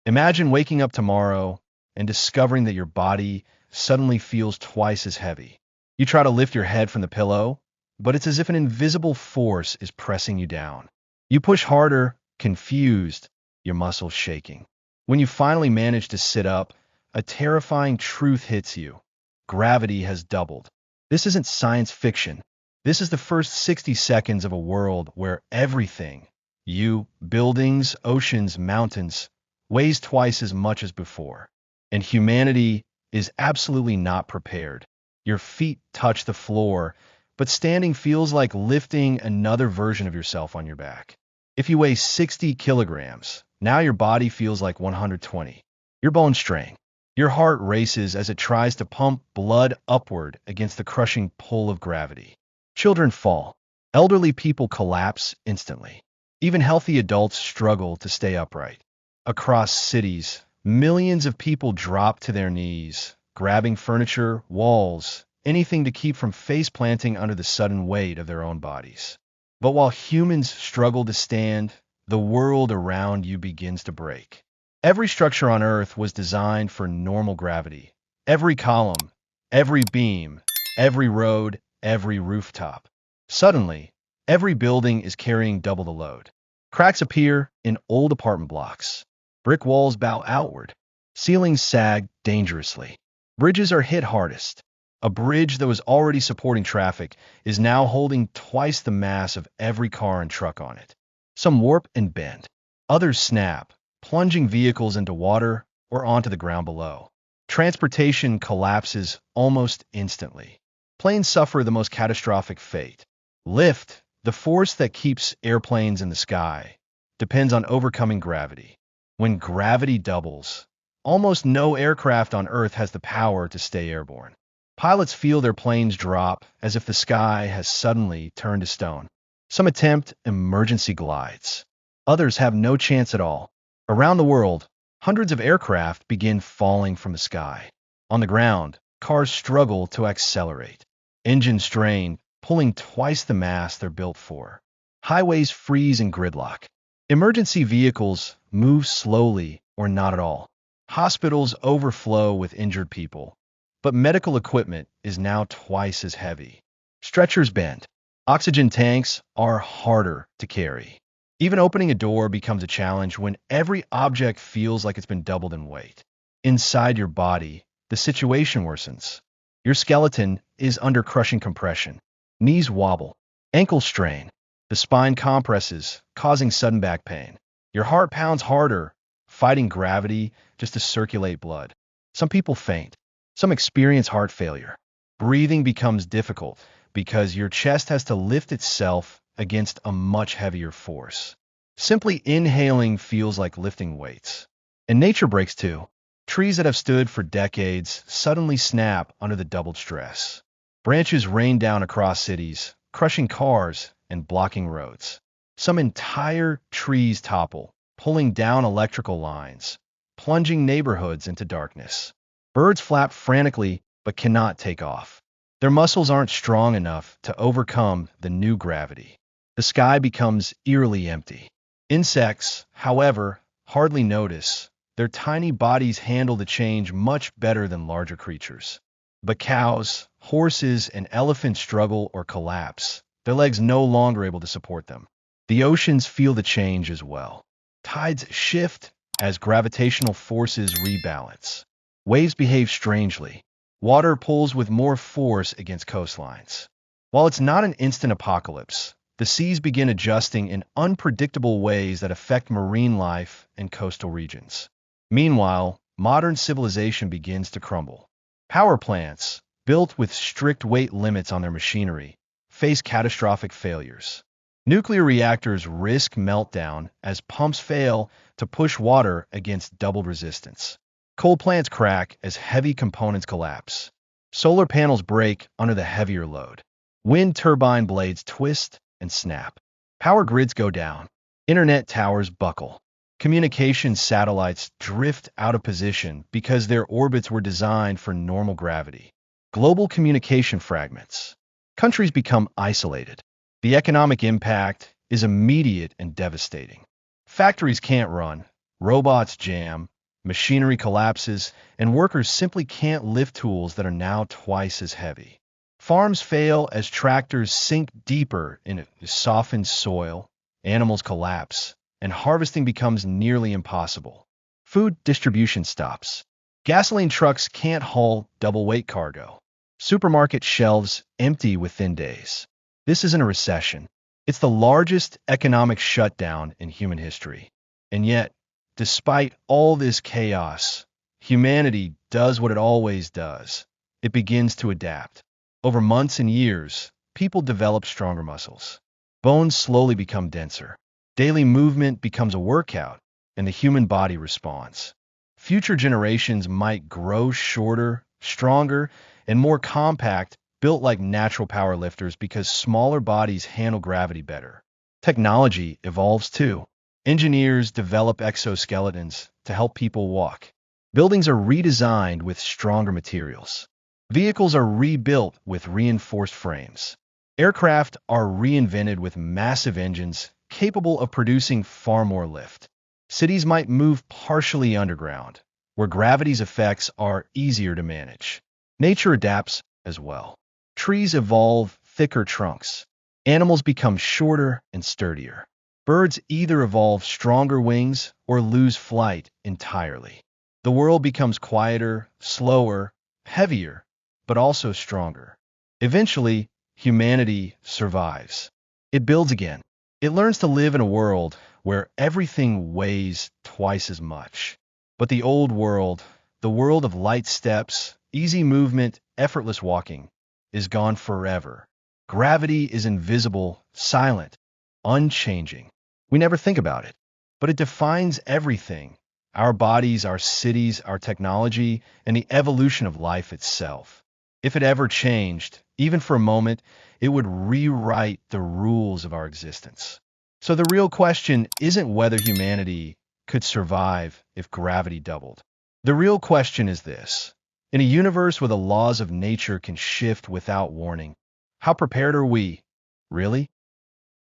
Imagine waking up tomorrow and discovering that your body suddenly feels twice as heavy. You try to lift your head from the pillow, but it's as if an invisible force is pressing you down. You push harder, confused, your muscles shaking. When you finally manage to sit up, a terrifying truth hits you. Gravity has doubled. This isn't science fiction. This is the first 60 seconds of a world where everything, you, buildings, oceans, mountains, weighs twice as much as before. And humanity is absolutely not prepared. Your feet touch the floor, but standing feels like lifting another version of yourself on your back. If you weigh 60 kilograms, now your body feels like 120. Your bones strain. Your heart races as it tries to pump blood upward against the crushing pull of gravity. Children fall. Elderly people collapse instantly. Even healthy adults struggle to stay upright. Across cities, millions of people drop to their knees, grabbing furniture, walls, anything to keep from face planting under the sudden weight of their own bodies. But while humans struggle to stand, the world around you begins to break. Every structure on Earth was designed for normal gravity. Every column, every beam, every road, every rooftop. Suddenly, every building is carrying double the load. Cracks appear in old apartment blocks. Brick walls bow outward. Ceilings sag dangerously. Bridges are hit hardest. A bridge that was already supporting traffic is now holding twice the mass of every car and truck on it. Some warp and bend. Others snap, plunging vehicles into water or onto the ground below. Transportation collapses almost instantly. Planes suffer the most catastrophic fate. Lift, the force that keeps airplanes in the sky, depends on overcoming gravity. When gravity doubles, almost no aircraft on Earth has the power to stay airborne. Pilots feel their planes drop as if the sky has suddenly turned to stone. Some attempt emergency glides. Others have no chance at all. Around the world, hundreds of aircraft begin falling from the sky. On the ground, cars struggle to accelerate. Engines strain, pulling twice the mass they're built for. Highways freeze in gridlock. Emergency vehicles move slowly or not at all. Hospitals overflow with injured people. But medical equipment is now twice as heavy. Stretchers bend. Oxygen tanks are harder to carry. Even opening a door becomes a challenge when every object feels like it's been doubled in weight. Inside your body, the situation worsens. Your skeleton is under crushing compression. Knees wobble. Ankles strain. The spine compresses, causing sudden back pain. Your heart pounds harder, fighting gravity just to circulate blood. Some people faint. Some experience heart failure. Breathing becomes difficult because your chest has to lift itself against a much heavier force. Simply inhaling feels like lifting weights. And nature breaks too. Trees that have stood for decades suddenly snap under the doubled stress. Branches rain down across cities, crushing cars and blocking roads. Some entire trees topple, pulling down electrical lines, plunging neighborhoods into darkness. Birds flap frantically but cannot take off. Their muscles aren't strong enough to overcome the new gravity. The sky becomes eerily empty. Insects, however, hardly notice. Their tiny bodies handle the change much better than larger creatures. But cows, horses, and elephants struggle or collapse, their legs no longer able to support them. The oceans feel the change as well. Tides shift as gravitational forces rebalance. Waves behave strangely. Water pulls with more force against coastlines. While it's not an instant apocalypse, the seas begin adjusting in unpredictable ways that affect marine life and coastal regions. Meanwhile, modern civilization begins to crumble. Power plants, built with strict weight limits on their machinery, face catastrophic failures. Nuclear reactors risk meltdown as pumps fail to push water against doubled resistance. Coal plants crack as heavy components collapse. Solar panels break under the heavier load. Wind turbine blades twist and snap. Power grids go down. Internet towers buckle. Communication satellites drift out of position because their orbits were designed for normal gravity. Global communication fragments. Countries become isolated. The economic impact is immediate and devastating. Factories can't run. Robots jam. Machinery collapses, and workers simply can't lift tools that are now twice as heavy. Farms fail as tractors sink deeper in softened soil, animals collapse, and harvesting becomes nearly impossible. Food distribution stops. Gasoline trucks can't haul double-weight cargo. Supermarket shelves empty within days. This isn't a recession. It's the largest economic shutdown in human history. And yet, despite all this chaos, humanity does what it always does. It begins to adapt. Over months and years, people develop stronger muscles. Bones slowly become denser. Daily movement becomes a workout, and the human body responds. Future generations might grow shorter, stronger, and more compact, built like natural power lifters because smaller bodies handle gravity better. Technology evolves too. Engineers develop exoskeletons to help people walk. Buildings are redesigned with stronger materials. Vehicles are rebuilt with reinforced frames. Aircraft are reinvented with massive engines capable of producing far more lift. Cities might move partially underground, where gravity's effects are easier to manage. Nature adapts as well. Trees evolve thicker trunks. Animals become shorter and sturdier. Birds either evolve stronger wings or lose flight entirely. The world becomes quieter, slower, heavier, but also stronger. Eventually, humanity survives. It builds again. It learns to live in a world where everything weighs twice as much. But the old world, the world of light steps, easy movement, effortless walking, is gone forever. Gravity is invisible, silent, unchanging. We never think about it, but it defines everything. Our bodies, our cities, our technology, and the evolution of life itself. If it ever changed, even for a moment, it would rewrite the rules of our existence. So the real question isn't whether humanity could survive if gravity doubled. The real question is this. In a universe where the laws of nature can shift without warning, how prepared are we? Really?